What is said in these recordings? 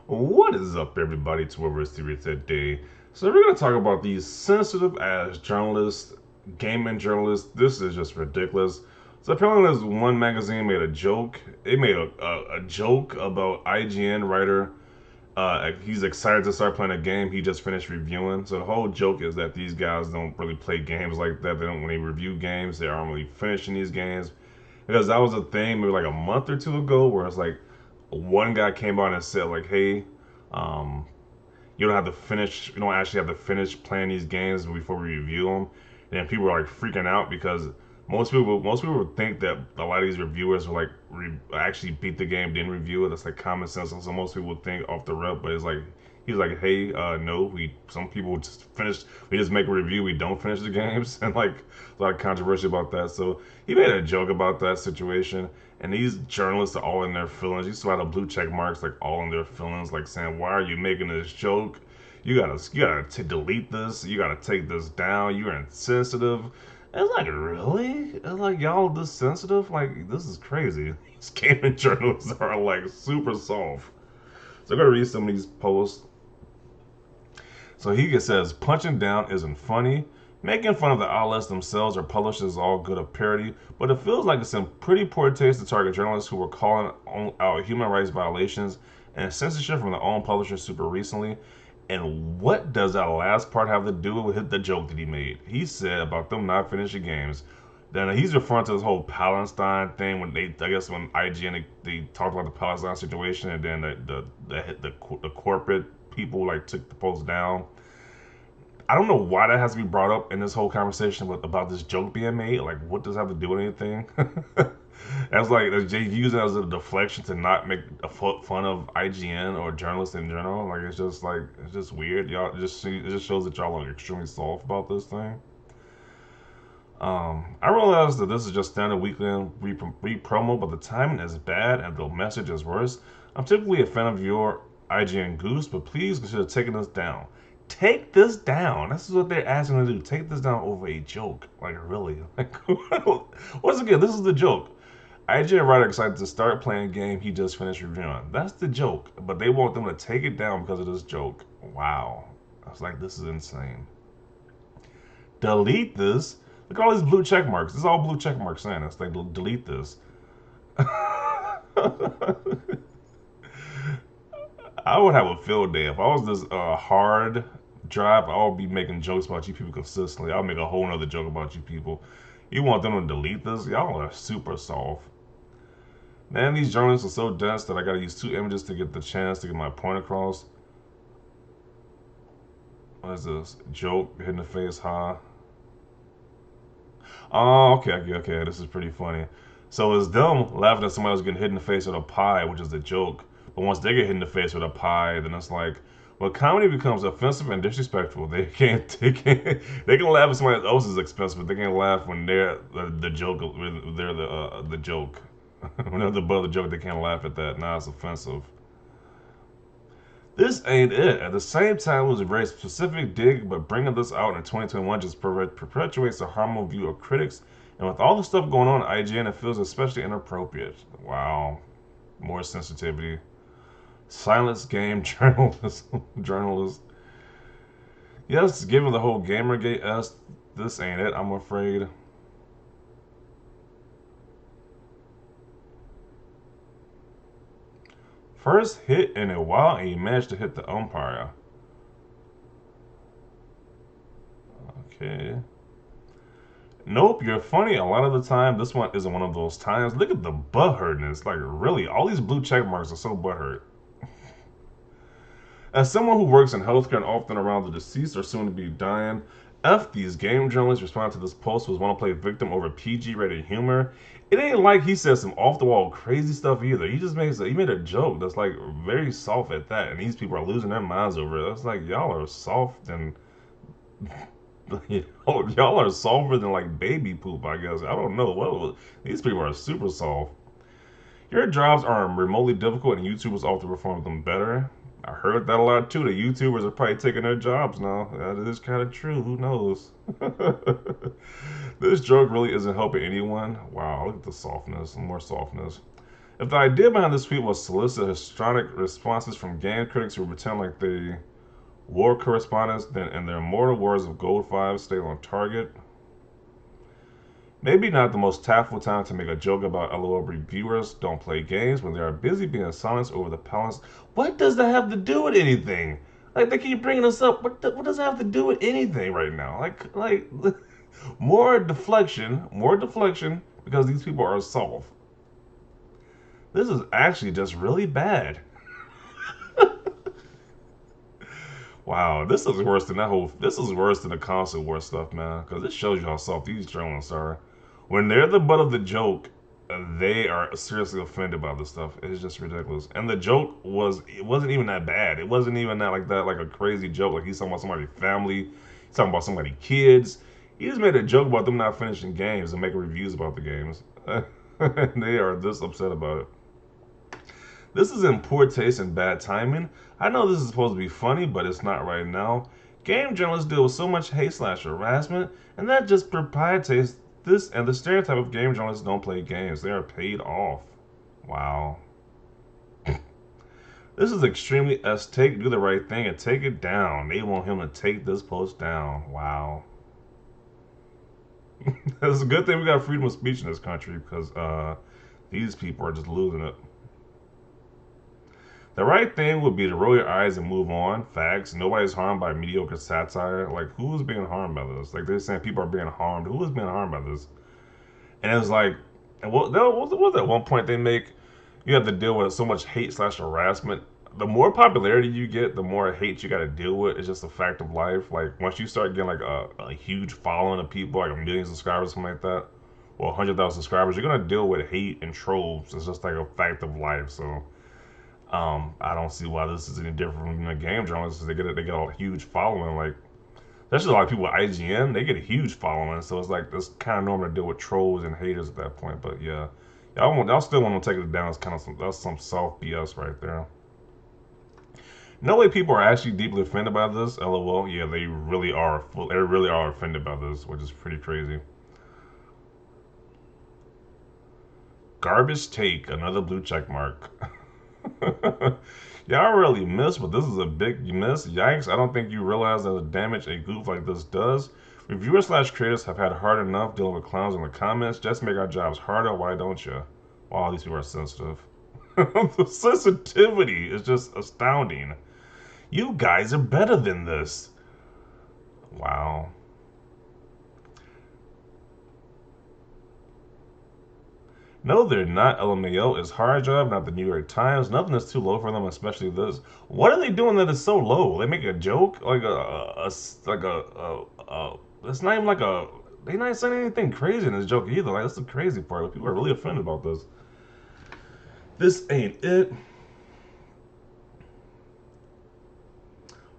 What is up, everybody, to where we're serious today. So we're gonna talk about these sensitive ass journalists, gaming journalists. This is just ridiculous. So apparently, this one magazine made a joke. It made a joke about IGN writer. He's excited to start playing a game he just finished reviewing. So the whole joke is that these guys don't really play games like that. They don't really review games. They aren't really finishing these games because that was a thing maybe like a month or two ago where it's like one guy came out and said like, "Hey, um, you don't have to finish. You don't actually have to finish playing these games before we review them." And then people are like freaking out because most people would think that a lot of these reviewers will like actually beat the game, then review it. That's like common sense. So most people would think off the rip, but it's like he's like, "Hey, no, we some people just finish. We just make a review. We don't finish the games," and like a lot of controversy about that. So he made a joke about that situation. And these journalists are all in their feelings. You saw the blue check marks, like all in their feelings, like saying, "Why are you making this joke? You gotta delete this. You gotta take this down. You're insensitive." And it's like, really? It's like y'all this sensitive? Like this is crazy. These gaming journalists are like super soft. So I'm gonna read some of these posts. So he says, "Punching down isn't funny. Making fun of the outlets themselves or publishers is all good of parody, but it feels like it's in pretty poor taste to target journalists who were calling out human rights violations and censorship from their own publishers super recently. And what does that last part have to do with the joke that he made? He said about them not finishing games. Then he's referring to this whole Palestine thing when I guess when IGN they talked about the Palestine situation, and then the corporate people like took the post down. I don't know why that has to be brought up in this whole conversation about this joke being made. Like, what does that have to do with anything? That's like they use it as a deflection to not make a fun of IGN or journalists in general. It's just weird. It just shows that y'all are extremely soft about this thing. I realize that this is just standard weekly re promo, but the timing is bad and the message is worse. I'm typically a fan of your IGN Goose, but please consider taking this down. Take this down. This is what they're asking to do. Take this down over a joke. Like, really? Like, once again, this is the joke. IGN writer excited to start playing a game he just finished reviewing. That's the joke, but they want them to take it down because of this joke. Wow. I was like, this is insane. Delete this. Look at all these blue check marks. This is all blue check marks saying it's like delete this. I would have a field day if I was this hard drive. I would be making jokes about you people consistently. I'll make a whole nother joke about you people. You want them to delete this? Y'all are super soft. Man, these journalists are so dense that I gotta use two images to get the chance to get my point across. What is this? Joke, hit in the face, huh? Oh, okay, okay, okay. This is pretty funny. So it's them laughing at somebody else getting hit in the face with a pie, which is the joke. But once they get hit in the face with a pie, then it's like, well, comedy becomes offensive and disrespectful. They can laugh at somebody else's expense, but they can't laugh when they're the joke. They're the joke. When they're the butt of the joke, they can't laugh at that. Now it's offensive. This ain't it. At the same time, it was a very specific dig, but bringing this out in 2021 just perpetuates the harmful view of critics. And with all the stuff going on at IGN, it feels especially inappropriate. Wow. More sensitivity. Silence game journalism. Journalist. Yes, given the whole Gamergate S, this ain't it, I'm afraid. First hit in a while, and he managed to hit the umpire. Okay. Nope, you're funny. A lot of the time, this one isn't one of those times. Look at the butthurtness. Like, really, all these blue check marks are so butthurt. As someone who works in healthcare and often around the deceased or soon to be dying, F these game journalists responding to this post was want to play victim over PG rated humor. It ain't like he said some off the wall crazy stuff either. He made a joke that's like very soft at that, and these people are losing their minds over it. It's like y'all are soft and y'all are softer than like baby poop. I guess I don't know. These people are super soft. Your jobs are remotely difficult, and YouTubers often perform them better. I heard that a lot too. The YouTubers are probably taking their jobs now. That is kind of true. Who knows? This joke really isn't helping anyone. Wow, look at the softness. More softness. If the idea behind this tweet was to solicit histrionic responses from game critics who pretend like they war correspondents, then in their immortal words of Gold 5, stay on target. Maybe not the most tactful time to make a joke about LOL reviewers don't play games when they are busy being silenced over the palace. What does that have to do with anything? Like they keep bringing us up. What does that have to do with anything right now? Like more deflection because these people are soft. This is actually just really bad. Wow, this is worse than that whole. This is worse than the console war stuff, man. Because it shows you how soft these journalists are. When they're the butt of the joke, they are seriously offended by this stuff. It's just ridiculous. And the joke it wasn't even that bad. It wasn't even that like a crazy joke. Like he's talking about somebody's family. He's talking about somebody's kids. He just made a joke about them not finishing games and making reviews about the games. They are this upset about it. This is in poor taste and bad timing. I know this is supposed to be funny, but it's not right now. Game journalists deal with so much hate/harassment, and that just perpetuates this and the stereotype of game journalists don't play games. They are paid off. Wow. This is extremely do the right thing and take it down. They want him to take this post down. Wow. It's a good thing we got freedom of speech in this country because these people are just losing it. The right thing would be to roll your eyes and move on. Facts. Nobody's harmed by mediocre satire. Like, who is being harmed by this? Like, they're saying people are being harmed. Who is being harmed by this? And it's like, and what was at one point they make? You have to deal with so much hate/harassment. The more popularity you get, the more hate you got to deal with. It's just a fact of life. Like, once you start getting like a huge following of people, like a million subscribers, something like that, or 100,000 subscribers, you're gonna deal with hate and trolls. It's just like a fact of life. So. I don't see why this is any different from the game journalists. They get a huge following. Like, especially a lot of people at IGN, they get a huge following. So it's like it's kind of normal to deal with trolls and haters at that point. But yeah, y'all still want to take it down. It's kind of that's some soft BS right there. No way people are actually deeply offended by this. LOL. Yeah, they really are. They really are offended by this, which is pretty crazy. Garbage take, another blue check mark. Y'all really missed, but this is a big miss. Yikes, I don't think you realize the damage a goof like this does. Reviewers/creators have had hard enough dealing with clowns in the comments. Just make our jobs harder, why don't you? Wow, these people are sensitive. The sensitivity is just astounding. You guys are better than this. Wow. No, they're not. LMAO is hard drive, not the New York Times. Nothing is too low for them, especially this. What are they doing that is so low? They make a joke, like it's not even like a. They not saying anything crazy in this joke either. Like that's the crazy part. Like, people are really offended about this. This ain't it.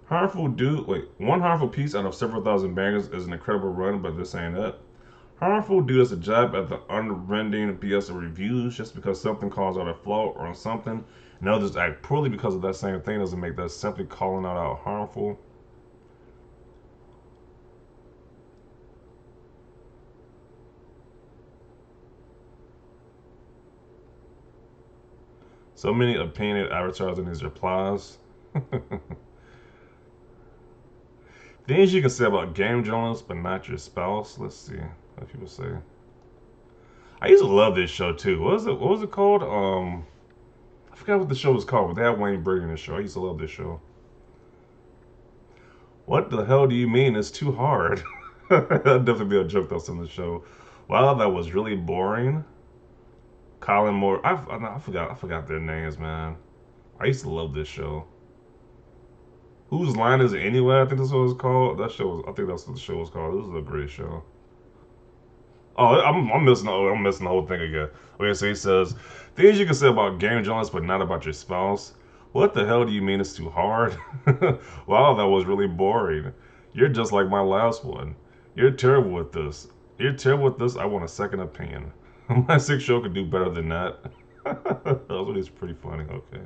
One harmful piece out of several thousand bangers is an incredible run, but this ain't it. Harmful dude does a job at the unrending BS of reviews just because something calls out a flaw or something, and others act poorly because of that same thing doesn't make that simply calling out harmful. So many opinionated avatars in his replies. Things you can say about game journalists, but not your spouse. Let's see what people say. I used to love this show too. What was it called? I forgot what the show was called, but they had Wayne Brady in the show. I used to love this show. What the hell do you mean it's too hard? That'd definitely be a joke that's in the show. Wow, that was really boring. Colin Moore. I forgot their names, man. I used to love this show. Whose Line Is It Anyway? I think that's what it's called. I think that's what the show was called. This is a great show. Oh, I'm missing. I'm missing the whole thing again. Okay, so he says things you can say about game journalists, but not about your spouse. What the hell do you mean it's too hard? Wow, that was really boring. You're just like my last one. You're terrible with this. You're terrible with this. I want a second opinion. My sixth show could do better than that. That was pretty funny. Okay.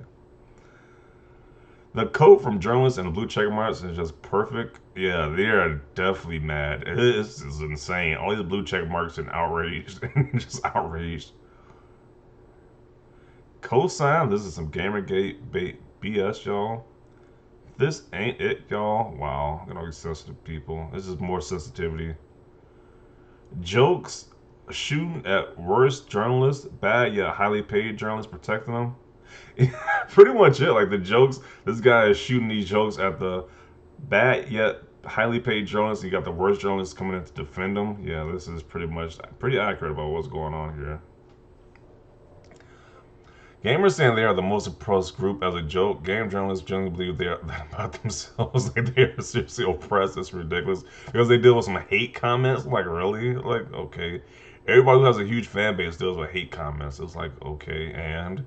The quote from journalists and the blue check marks is just perfect. Yeah, they are definitely mad. This is insane. All these blue check marks and outraged, just outraged. Cosign, this is some Gamergate BS, y'all. This ain't it, y'all. Wow, you know these sensitive people. This is more sensitivity. Jokes shooting at worst journalists, bad yet highly paid journalists protecting them. Pretty much it. Like the jokes, this guy is shooting these jokes at the bad yet highly paid journalists. You got the worst journalists coming in to defend them. Yeah, this is pretty accurate about what's going on here. Gamers saying they are the most oppressed group as a joke. Game journalists generally believe they are that about themselves. Like they are seriously oppressed. It's ridiculous because they deal with some hate comments. Like really, like okay, everybody who has a huge fan base deals with hate comments. It's like okay, and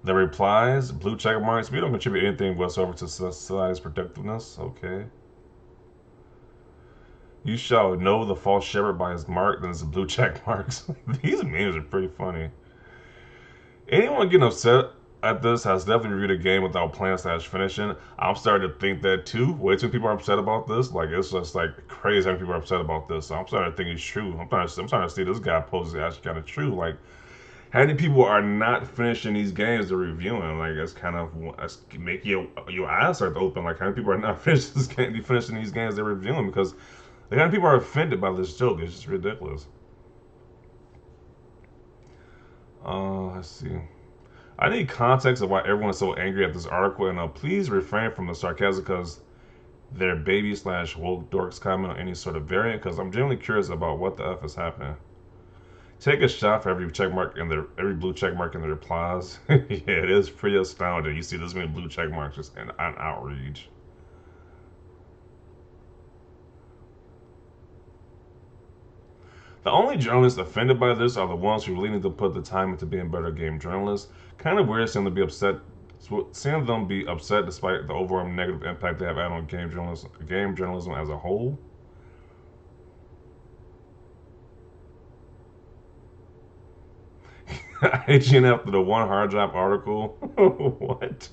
the replies, blue check marks. We don't contribute anything whatsoever to society's productiveness. Okay. You shall know the false shepherd by his mark, then it's the blue check marks. These memes are pretty funny. Anyone getting upset at this has definitely reviewed a game without playing / finishing. I'm starting to think that too. Way too many people are upset about this. Like it's just like crazy how many people are upset about this. So I'm starting to think it's true. I'm starting to see this guy post is actually kind of true. Like how many people are not finishing these games they're reviewing? Like it's kind of make your eyes start to open. Like how many people are not finishing these games they're reviewing because the kind of people are offended by this joke. It's just ridiculous. Let's see. I need context of why everyone is so angry at this article, and please refrain from the sarcasm because their baby / woke dorks comment on any sort of variant. Because I'm genuinely curious about what the f is happening. Take a shot for every check mark in the every blue check mark in the replies. Yeah, it is pretty astounding. You see this many blue check marks just an outrage. The only journalists offended by this are the ones who really need to put the time into being better game journalists. Kind of weird seeing them be upset despite the overall negative impact they have had on game journalism as a whole. Aging after the one hard drive article. What?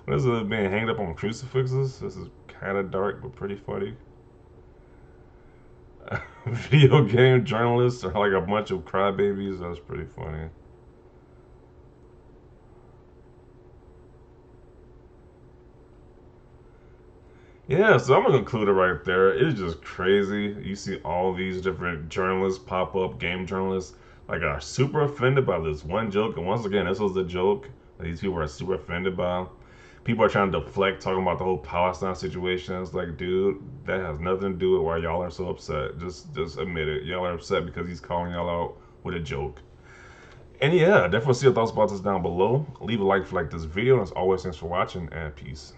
What is it being hanged up on crucifixes? This is kind of dark but pretty funny. Video game journalists are like a bunch of crybabies. That's pretty funny. Yeah, so I'm gonna conclude it right there. It's just crazy. You see all these different journalists pop up, game journalists, like are super offended by this one joke. And once again, this was the joke that these people are super offended by. People are trying to deflect, talking about the whole Palestine situation. It's like, dude, that has nothing to do with why y'all are so upset. Just admit it. Y'all are upset because he's calling y'all out with a joke. And yeah, definitely see your thoughts about this down below. Leave a like if you like this video. And as always, thanks for watching and peace.